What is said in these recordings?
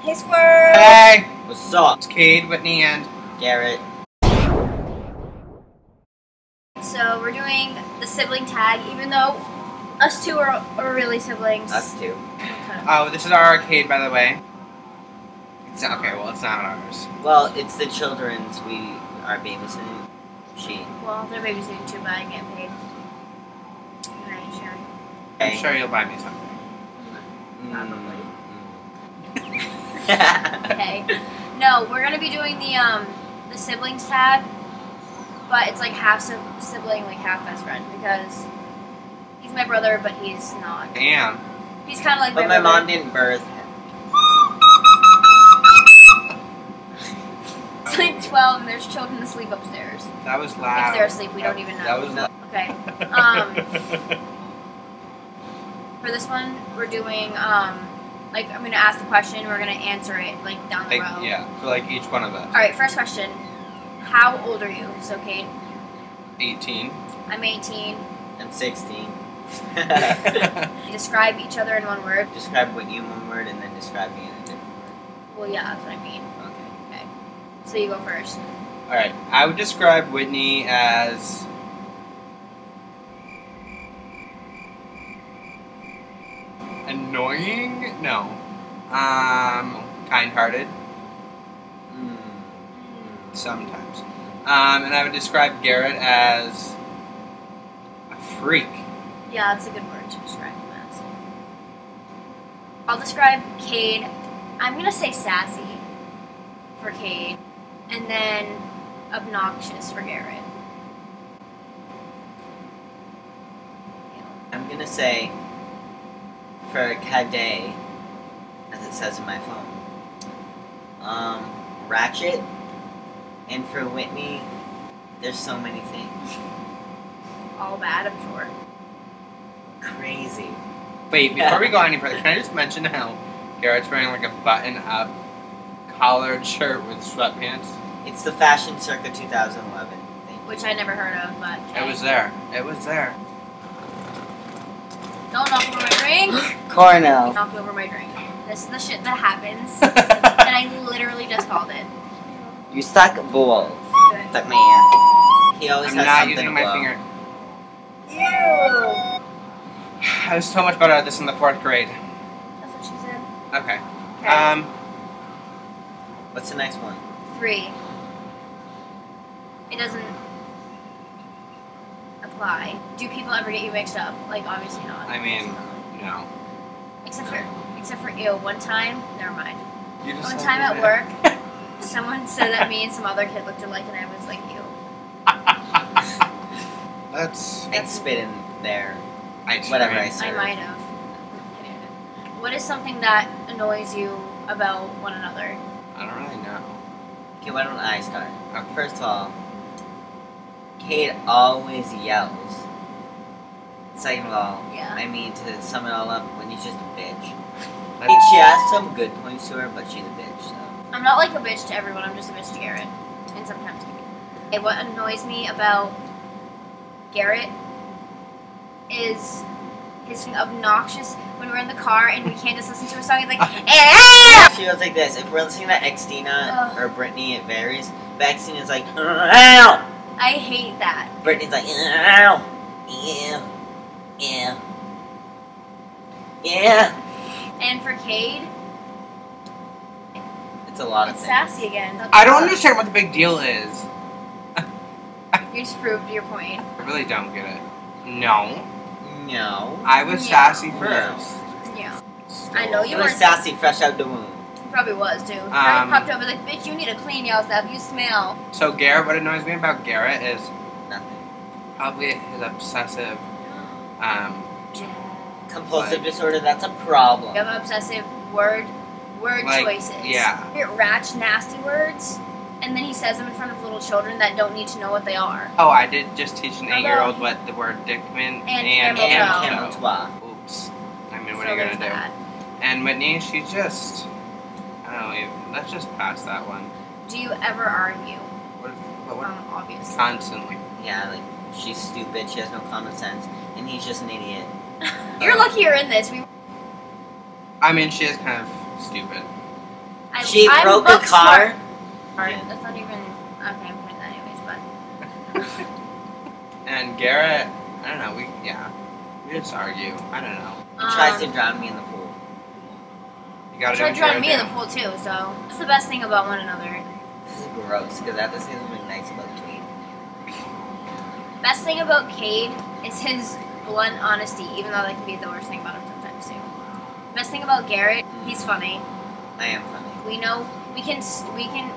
Hey, Squirrel! Hey! What's up? It's Kade, Whitney, and Garrett. So we're doing the sibling tag, even though us two are really siblings. Us two. oh, this is our arcade, by the way. It's not, okay, well, it's not ours. Well, it's the children's. We are babysitting. Well, they're babysitting too, but I get paid. Alright, sure. I'm sure you'll buy me something. Probably. Okay. No, we're gonna be doing the siblings tag, but it's like half sibling, like half best friend, because he's my brother, but he's not. Damn. He's kind of like But my my brother. mom didn't birth him. It's like 12, and there's children asleep upstairs. That was loud. If they're asleep, we don't even know. That was loud. Okay. For this one, we're doing like I'm gonna ask the question, we're gonna answer it like down the road. Yeah, for like each one of us. All right. First question: how old are you? So, Kade. 18. I'm 18. I'm 16. Describe each other in one word. Describe Whitney in one word and then describe me in a different Well, yeah, that's what I mean. word. Okay. So you go first. Alright, I would describe Whitney as annoying? No. Kind-hearted. Okay. Sometimes. And I would describe Garrett as a freak. Yeah, that's a good word to describe him as. I'll describe Kade. I'm gonna say sassy for Kade, and then obnoxious for Garrett. I'm gonna say for Kade, as it says in my phone, ratchet, and for Whitney, there's so many things. All bad, I'm sure. Crazy. Wait, before we go any further, can I just mention how Garrett's wearing like a button-up collared shirt with sweatpants? It's the Fashion Circa 2011 thing. Which I never heard of, but okay. It was there. It was there. Don't knock over my drink! Cornell. Knock over my drink. This is the shit that happens, and I literally just called it. You suck balls. Suck my ear. He always I'm has not something using to my blow. finger. Ew! I was so much better at this in the 4th grade. That's what she said. Okay. Okay. What's the next one? 3. It doesn't apply. Do people ever get you mixed up? Like, obviously not. I mean, no. Except for ew. One time, never mind. You just One said time at that. work, someone said that me and some other kid looked alike, and I was like, ew. That's. I'd spit in there. Whatever I I serve. might have. What is something that annoys you about one another? I don't really know. Okay, why don't I start? Okay. First of all, Kate always yells. Second of all, Yeah. I mean, to sum it all up, Whitney's just a bitch. I That's- mean, she has some good points to her, but she's a bitch, so. I'm not like a bitch to everyone, I'm just a bitch to Garrett. And sometimes to me. Okay, what annoys me about Garrett is his obnoxious when we're in the car and we can't just listen to a song, he's like, "Eh!" She goes like this. If we're listening to Xtina Ugh. or Brittany, it varies. But Xtina's like, ow! I hate that. Brittany's like, ow! Yeah. Yeah. Yeah. And for Kade, It's a lot of it's things. sassy again. I don't understand what the big deal is. You just proved your point. I really don't get it. No. No. I was Yeah. sassy first. Yeah. I know You you were were sassy fresh out the womb. Probably was too. Probably popped up and was like, bitch, you need to clean yourself. You smell. So Garrett, what annoys me about Garrett is Nothing. probably his obsessive, Compulsive Like- disorder, that's a problem. You have obsessive word Like, choices. yeah. Ratch nasty words, and then he says them in front of little children that don't need to know what they are. oh, I did just teach an Hello. 8-year-old what the word dickman And And camel camel toe. toe. Oops. I mean, what So are you gonna there's do? that. And Whitney, she just, I don't know, let's just pass that one. Do you ever argue? What Obviously. constantly. Yeah, like, she's stupid, she has no common sense, and he's just an idiot. You're lucky you're in this. I mean, she is kind of stupid. She I'm broke book a car. Smart. That's not even. Okay, I'm putting that anyways, but. And Garrett, I don't know. We just argue. I don't know. He tries to drown me in the pool. You gotta Try do to drown what me you in gotta the pool too. So that's the best thing about one another. This is gross because I have to say something nice about Kade. Best thing about Kade is his blunt honesty, even though that can be the worst thing about him sometimes too. Best thing about Garrett, he's funny. I am funny. We know we can.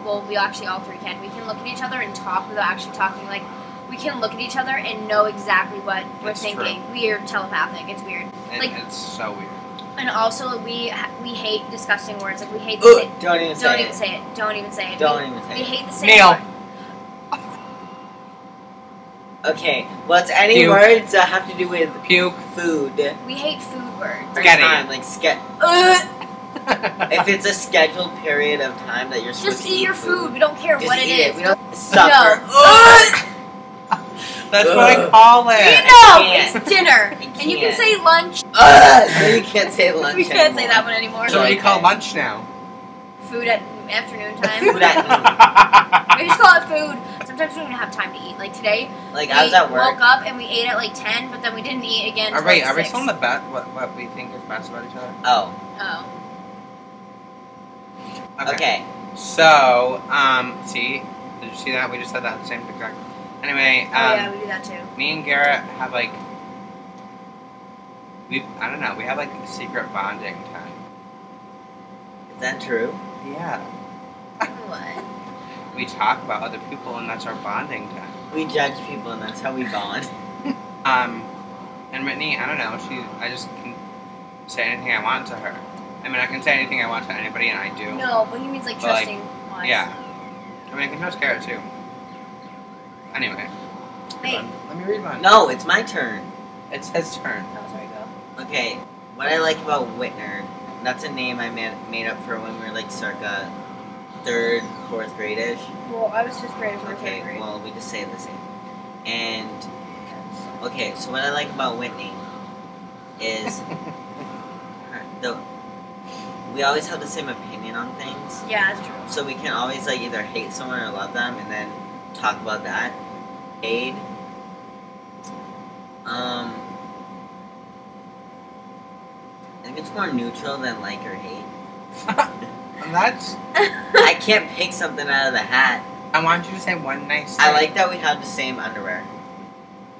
Well, we actually all three can. We can look at each other and talk without actually talking. Like we can look at each other and know exactly what we're It's thinking. true. We are telepathic. It's weird. do. Like- It's so weird. And also, we hate disgusting words. Like we hate. Ugh, don't even say Don't it. even say it. Don't even say it. Don't we, even say we it. hate the same Neil. word. Okay, what's any Puke. words that have to do with Puke. food? We hate food words. Spaghetti. Time, like if it's a scheduled period of time that you're supposed Just to eat your food. We don't care just what it eat is. We don't suffer. That's what I Ugh. call You it. know, can't. it's dinner, I and you can can't. say lunch. No, you can't say lunch. We can't say anymore. that one anymore. So what do you call lunch now? Food at afternoon time. Food at We just call it food. Sometimes we don't even have time to eat. Like today, Like we I was at work. woke up and we ate at like 10, but then we didn't eat again Are until we like 6. still on the bet what we think is best about each other? Oh, Oh. okay. So, see, did you see that? We just said that at the same exact. Anyway, Oh yeah, we do that too. me and Garrett have like, I don't know, we have like a secret bonding time. Is that true? Yeah. What? We talk about other people and that's our bonding time. We judge people and that's how we bond. And Whitney, I don't know, I just can say anything I want to her. I mean, I can say anything I want to anybody and I do. No, but he means like But, like, trusting wise. Yeah. I mean, I can trust Garrett too. Anyway. Hey. Let me read mine. No, it's my turn. It's his turn. Oh, sorry, go. Okay, what I like about Whitner, that's a name I made up for when we were like circa 3rd, 4th grade-ish. Well, I was 5th grade for Okay, 3rd grade. well, we just say it the same. And, okay, so what I like about Whitney is we always have the same opinion on things. Yeah, that's true. So we can always like either hate someone or love them and then talk about that. Kade. I think it's more neutral than like or hate. That's. I can't pick something out of the hat. I want you to say one nice thing. I like that we have the same underwear.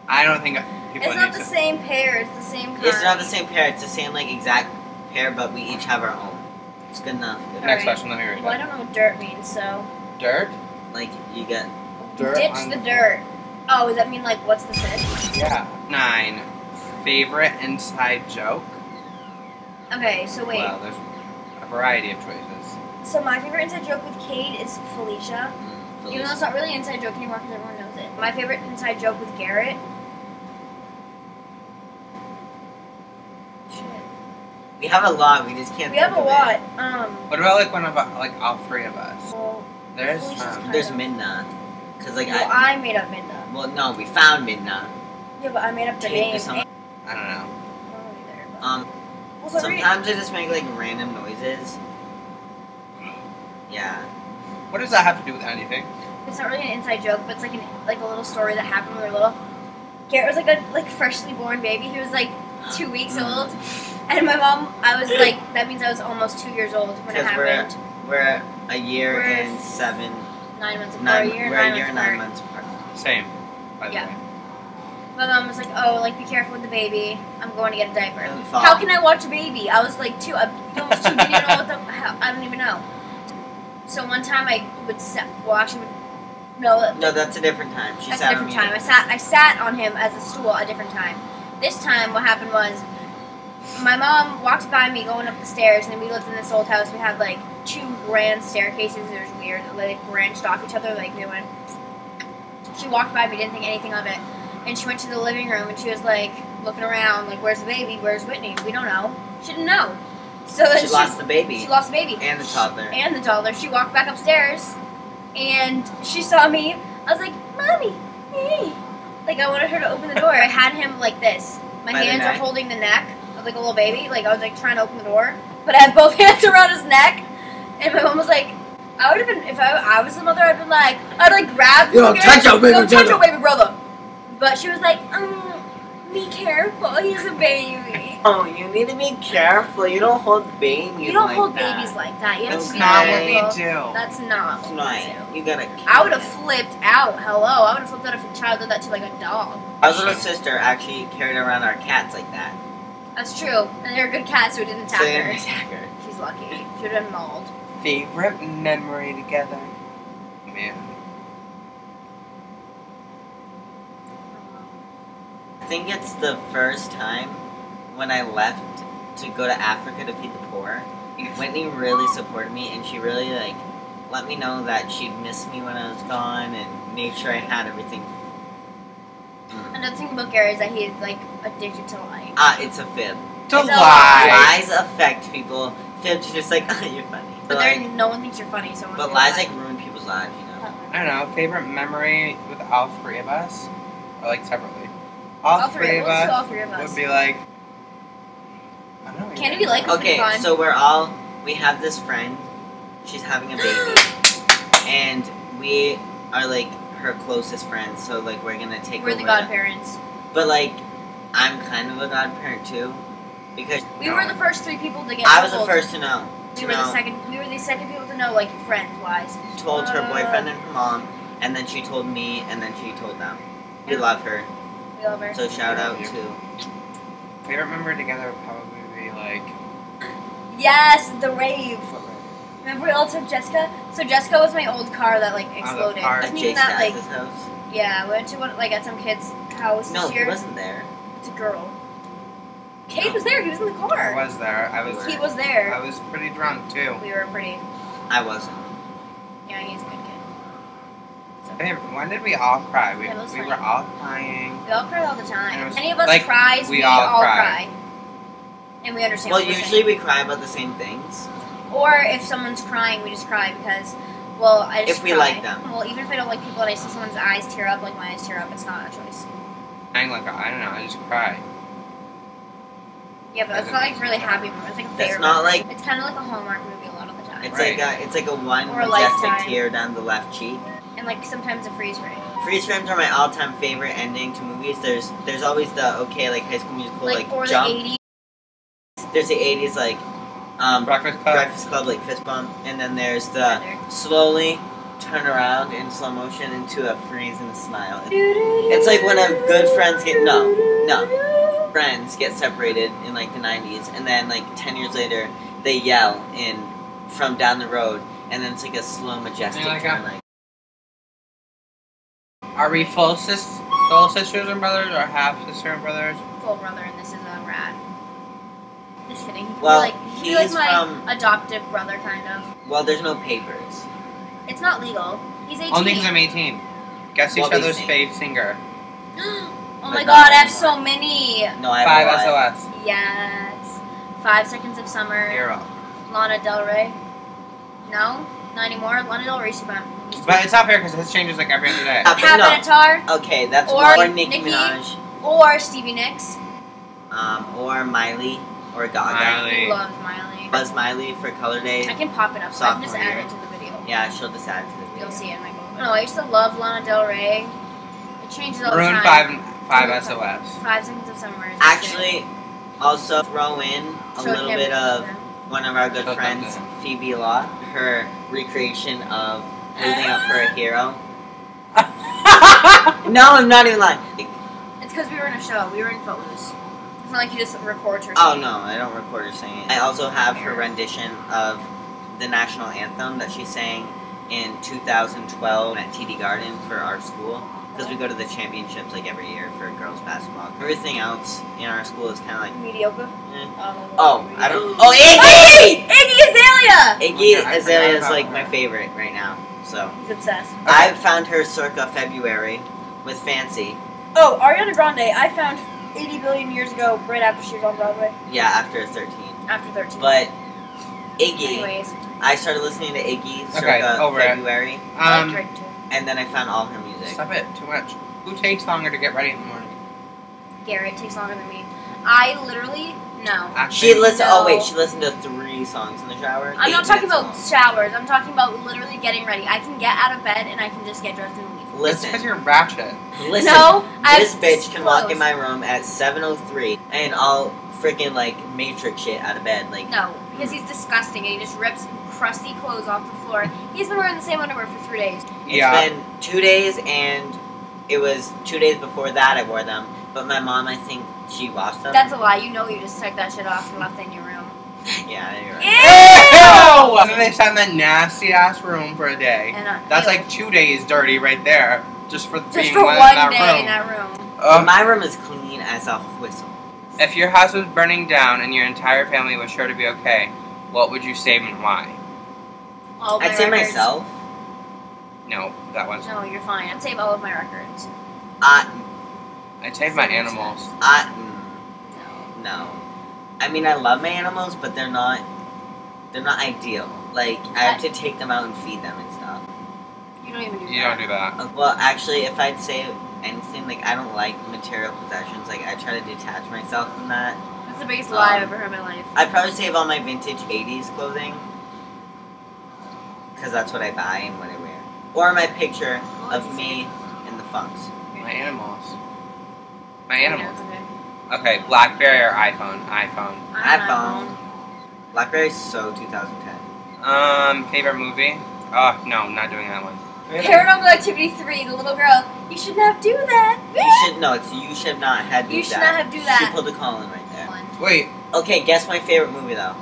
I don't think people It's need not the to. same pair. It's the same kind. It's not the same pair. It's the same like exact pair, but we each have our own. It's good enough. Good enough. Next Alright. question, let me read Well, I it. don't know what dirt means, so Dirt? Like you get. Dirt ditch on- the dirt. Oh, does that mean like what's the sin? Yeah. 9. Favorite inside joke? Okay, so wait. Well, there's a variety of choices. So my favorite inside joke with Kade is Felicia. Even though Felicia. it's not really an inside joke anymore because everyone knows it. My favorite inside joke with Garrett. Shit. We have a lot. We just can't. We have a think of lot. it. What about like one of like all three of us? Well, There's Felicia's kind There's of- Midna. Cause like well, I made up Minda. Well, no, we found Midna. Yeah, but I made up the Take name. this on- I I don't know. don't know either, but- Well, so read- sometimes I just make like random noises. Yeah. What does that have to do with anything? It's not really an inside joke, but it's like a little story that happened when we were little. Garrett was like a freshly born baby. He was like 2 weeks old, and my mom. I was like, that means I was almost 2 years old when it Because happened. we're a year We're and 7, 9 months apart. 9. A year, We're nine a year months and 9 apart. months apart. Same, by the Yeah. way. My mom was like, "Oh, like be careful with the baby. I'm going to get a diaper." And fall. How can I watch a baby? I was like 2. I'm almost 2. Didn't even know what the. I don't even know. So one time I would sit. Well, actually, no. No, that's a different time. She That's sat a on different me. time. I sat on him as a stool a different time. This time, what happened was, my mom walked by me going up the stairs, and we lived in this old house. We had like 2 grand staircases. It was weird. They branched off each other. Like they went. She walked by me, didn't think anything of it, and she went to the living room, and she was like looking around, like, "Where's the baby? Where's Whitney? We don't know." She didn't know. So then She lost the baby. She lost the baby. And the toddler. And the toddler. She walked back upstairs, and she saw me. I was like, "Mommy, hey!" Like I wanted her to open the door. I had him like this. My By the hands are neck? holding the neck of like a little baby. Like I was like trying to open the door, but I had both hands around his neck, And my mom was like, I would have been, if I was the mother, I'd been like, grab You don't touch your baby don't touch brother. your baby brother. But she was like, be careful, he's a baby. Oh, you need to be careful. You don't hold babies. You don't like hold that. babies like that. You have That's to be not what careful. we do. That's not It's what not. we do. You gotta. I would have flipped out. Hello, I would have flipped out if a child did that to like a dog. Our little sister actually carried around our cats like that. That's true. And they're good cats, so it didn't attack So they her. didn't attack her. She's lucky. Should have been mauled. Favorite memory together? Man. I think it's the first time when I left to go to Africa to feed the poor. Whitney really supported me, and she really like let me know that she'd miss me when I was gone, and made sure I had everything. Another thing about Garrett is that he's like addicted to lying. It's a fib. To It's a lie. Lies affect people. Fibs are just like, oh, you're funny. But like, no one thinks you're funny, so. but lies like ruin people's lives, you know. I don't know. Favorite memory with all three of us, or like separately. All three of Let's do us all three of us. would be like. I don't know. Can't it be like us? Okay, Fun. so we have this friend. She's having a baby, and we are like her closest friends. So like we're gonna take We're over. the godparents. But like, I'm kind of a godparent too, because We were the first three people to get. I was the told. first to know. We were the second. We were the second people to know, like friends wise. Told her boyfriend and her mom, and then she told me, and then she told them. We love her. We love her. So shout out Yeah. to. Favorite memory together would probably be like. Yes, the rave. Remember we all took Jessica? So Jessica was my old car that like exploded. car. It At wasn't Jay even that like. Stazz's house. Yeah, we went to one like at some kid's house No, this he year. wasn't there. It's a girl. Kade was there. He was in the I car. was there. He was there. I was pretty drunk too. We were pretty. I wasn't. Yeah, he's a good kid. When did we all cry? We Yeah, those we times. were all crying. We all cry all the And it time. was- Any of us like, cries, we we all all cry. cry. And we understand Well, what we're usually saying. we cry about the same things. Or if someone's crying, we just cry because, well, I just If we cry. like them. Well, even if I don't like people and I see someone's eyes tear up, like my eyes tear up, it's not a choice. Crying like I don't know. I just cry. Yeah, but it's not like really happy. It's like a favorite. That's not memory. like It's kind of like a Hallmark movie a lot of the time. it's Right. it's like a one Or a majestic lifetime. tear down the left cheek. And like sometimes a freeze frame. Freeze frames are my all-time favorite ending to movies. There's always the like High School Musical like or jump. the 80s. There's the 80s like Breakfast Club. Breakfast Club like fist bump, and then there's the Better. slowly turn around in slow motion into a freeze and a smile. It's like when good friends get friends get separated in like the 90s, and then like 10 years later they yell from down the road, and then it's like a slow majestic Yeah, like turn. a- Like Are we full sisters and brothers, or half sister and brothers? Full brother, and this is a rat. Just kidding. He could Well, be like, he could be like he's my from- adoptive brother, kind of. well, there's no papers. It's not legal. He's 18. Only because I'm 18. Guess each What we other's sing. fave singer. Oh But my not god, I have anymore. so many. No, I 5 have a lot. SOS. Yes. 5 Seconds of Summer. You're up. Lana Del Rey. No? Not anymore? Lana Del Rey used to be. But it's not fair because his changes like every other day. But no. Habitatar. Okay, that's Or one. Or Nicki Nicki. Minaj. Or Stevie Nicks. Or Miley. Or Gaga. Miley. He loves Miley. Buzz Miley for Color Day. I can pop it up. So I can just Sophomore add year. it to the video. Yeah, she'll just add to the video. You'll see it in my phone. No, I used to love Lana Del Rey. It changes all Maroon the time. 5 SOS. 5 Seconds of Summer. Is Actually, also throw in a Show little him- bit of one of our good Show friends, something. Phoebe Law, her recreation of Holding Up for a Hero. No, I'm not even lying. It's because we were in a show. We were in Footloose. It's not like you just record her. Oh no, I don't record her singing. I also have her rendition of the national anthem that she sang in 2012 at TD Garden for our school. Because we go to the championships like every year for girls basketball. Everything else in our school is kind of like, Mediocre. eh. Oh, I don't. Oh, Iggy! Iggy Azalea! Iggy I Azalea forgot is like about my her. favorite right now. So He's obsessed. I found her circa February with Fancy. Oh, Ariana Grande, I found 80 billion years ago, right after she was on Broadway. Yeah, after 13. After 13. But Iggy, Anyways, I started listening to Iggy circa Okay, over it. February, I like Drake too. and then I found all her music. Stop it. Too much. Who takes longer to get ready in the morning? Garrett takes longer than me. I literally No. Actually, She listened. No. Oh wait, she listened to 3 songs in the shower. I'm 8 not talking minutes about long. showers. I'm talking about literally getting ready. I can get out of bed and I can just get dressed and leave. it's Listen, because you're ratchet. listen. No, This I've bitch can walk in disclosed. my room at 7:03 and I'll freaking like Matrix shit out of bed. Like No, because he's disgusting and he just rips crusty clothes off the floor. He's been wearing the same underwear for 3 days. Yeah. it's been 2 days and it was 2 days before that I wore them. But my mom, I think she washed them. That's a lie. You know you just took that shit off and left it in your room. Yeah, you're right. Ew! And then they sat in that nasty ass room for a day. And, That's ew. like 2 days dirty right there, just for just being for one one in that day room. in that room. Ugh. My room is clean as a whistle. If your house was burning down and your entire family was sure to be okay, what would you save and why? All my I'd say records. myself. No, that was. No, you're fine. I'd save all of my records. I'd save my animals. No. I mean, I love my animals, but they're not ideal. Like, I have to take them out and feed them and stuff. You don't even do You that. don't do that. Well, actually, if I'd say anything, like, I don't like material possessions. Like, I try to detach myself from that. That's the biggest lie I've ever heard in my life. I'd probably save all my vintage 80s clothing. Because that's what I buy and what I wear. Or my picture What would of you me in the funks. My animals. My animals. Okay. Okay, BlackBerry or iPhone? iPhone. iPhone. BlackBerry's so 2010. Favorite movie? Oh, no, not doing that one. Paranormal Activity 3, the little girl. You should not do that. You should not have do You that. should not have do that. She pulled the Colin right there. Wait. Okay, guess my favorite movie though.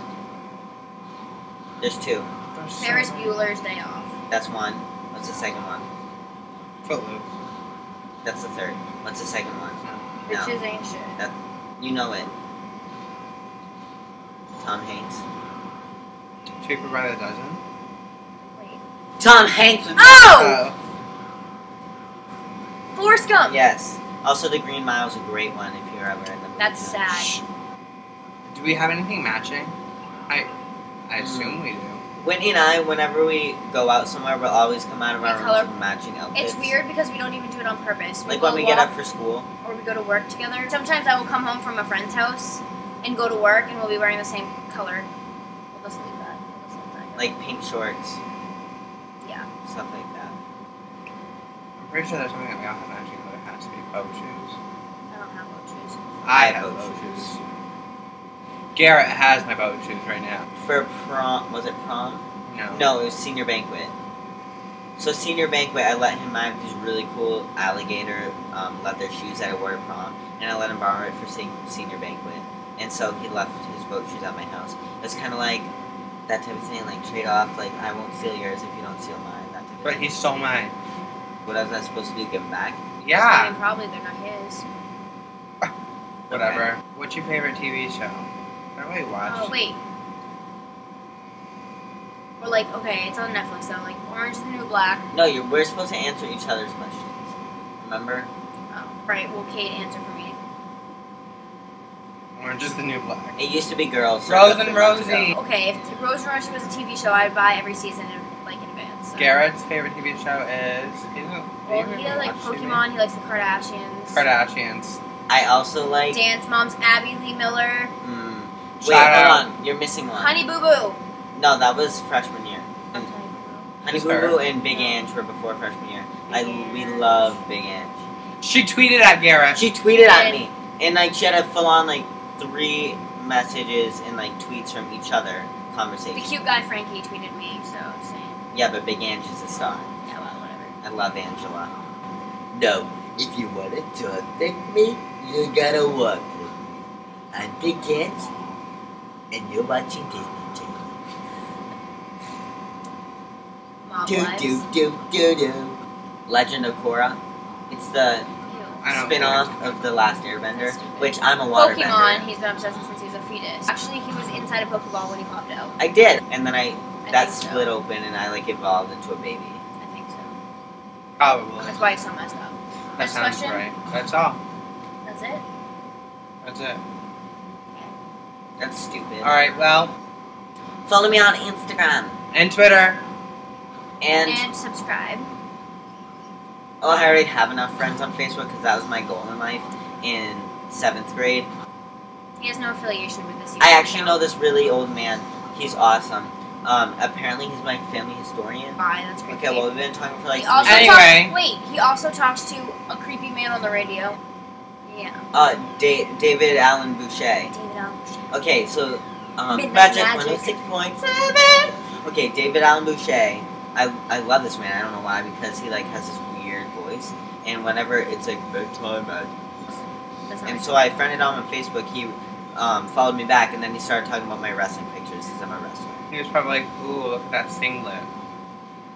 There's 2. Ferris Bueller's Day Off. That's 1. What's the second one? Footloose. That's the third. What's the second one? No. Bitches ain't shit. You know it. Tom Hanks. Cheaper by the dozen. Wait. Tom Hanks was Oh! Forrest Gump. Yes. Also, The Green Mile is a great one if you're ever in the movie. That's sad. Do we have anything matching? I assume we do. Whitney and I, whenever we go out somewhere, we'll always come out of our color- rooms with matching outfits. It's weird because we don't even do it on purpose. Like will when we get walk- up for school. or we go to work together. Sometimes I will come home from a friend's house and go to work and we'll be wearing the same color. We'll just leave that. We'll just leave that. Like pink shorts. Yeah. Stuff like that. I'm pretty sure there's something that we all have matching, but it has to be boat shoes. I don't have boat shoes. I have have boat boat shoes. Garrett has my boat shoes right now. For prom, was it prom? No. No, it was senior banquet. So senior banquet, I let him have these really cool alligator leather shoes that I wore to prom, and I let him borrow it for senior banquet. And so he left his boat shoes at my house. It was kind of like that type of thing, like trade off, like I won't steal yours if you don't steal mine. That type of But thing. he stole mine. What was I supposed to do? Give him back? I Yeah. mean, probably they're not his. Whatever. What's your favorite TV show? I don't really watch. Oh, wait. We're like, okay, it's on Netflix though. Like, Orange is the New Black. No, we're supposed to answer each other's questions. Remember? Oh, right, well, Kate answer for me. Orange is the New Black. It used to be girls. so Rose that's and what months Rosie. ago. Okay, if Rose and Rosie was a TV show, I'd buy every season in advance. So. Garrett's favorite TV show is. Well, he does like Pokemon, he likes the Kardashians. Kardashians. I also like. Dance Moms, Abby Lee Miller. Wait, Shout out. hold on. You're missing one. Honey Boo Boo. No, that was freshman year. That's Honey Boo Honey Who's Boo her? Boo and Big Ange were before freshman year. Big We Ange. love Big Ange. She tweeted at Garrett. She tweeted at did. me, and like she had a full on like 3 messages and like tweets from each other Boo. conversation. The cute guy Frankie tweeted me, so just saying. Yeah, but Big Ange is a star. Yeah, well, whatever. I love Angela. No, if you want to talk like me, you gotta walk with me. I'm Big Ange, and you're watching Disney Channel. Mob Do Wives. do do do do. Legend of Korra. It's the Ew. I don't spin-off think of The Last Airbender, That's stupid. which I'm a waterbender. Pokemon, he's been obsessed with since he was a fetus. Actually, he was inside a Pokeball when he popped out. I did, and then I that think so. split open, and I like evolved into a baby. I think so. Probably. That's why he's so messed up. That Next sounds question. right. That's all. That's it. That's it. That's stupid. Alright, well. Follow me on Instagram And Twitter. and subscribe. oh, I already have enough friends on Facebook because that was my goal in life in 7th grade. He has no affiliation with this. I actually know this really old man. He's awesome. Apparently he's my family historian. Bye, that's creepy. Okay, well, we've been talking for like He also Anyway. he also talks to a creepy man on the radio. Yeah. David Allen Boucher. David Allen Boucher. Okay, so, Midnight Magic Magic. 106.7. Okay, David Allen Boucher. I love this man. I don't know why, because he, like, has this weird voice. And whenever it's, like, bedtime, and so I friended him on Facebook. He, followed me back, and then he started talking about my wrestling pictures, because I'm a wrestler. He was probably like, ooh, look at that singlet.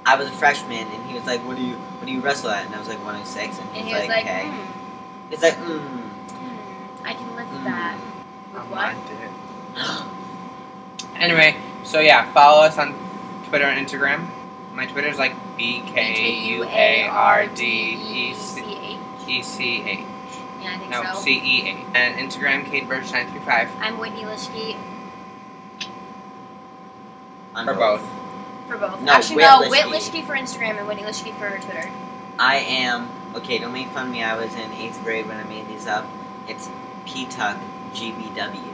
I was a freshman, and he was like, what do you wrestle at? And I was like, 106, and And he was like, okay. It's like, I can live with that. With Oh, what? Anyway, so yeah, follow us on Twitter and Instagram. My Twitter's like BKUARDECH. Yeah, I think No, so. CEA. And Instagram, KadeBirch935. I'm Whitney Lishke For both. for both. No, Actually, Whit no, Lishke. Whit Lishke for Instagram and Whitney Lishke for Twitter. I am, okay, don't make fun of me. I was in 8th grade when I made these up. It's PTuckGBW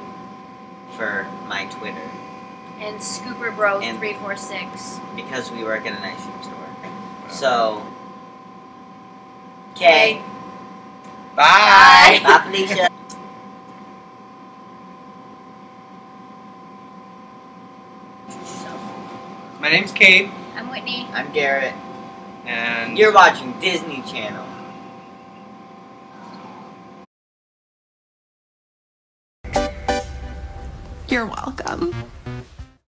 for my Twitter. And Scooper Bro And- 346. Because we work at an ice cream store. So, okay. Bye! Bye, Felicia. My name's Kade, I'm Whitney. I'm Garrett. and You're watching Disney Channel. You're welcome.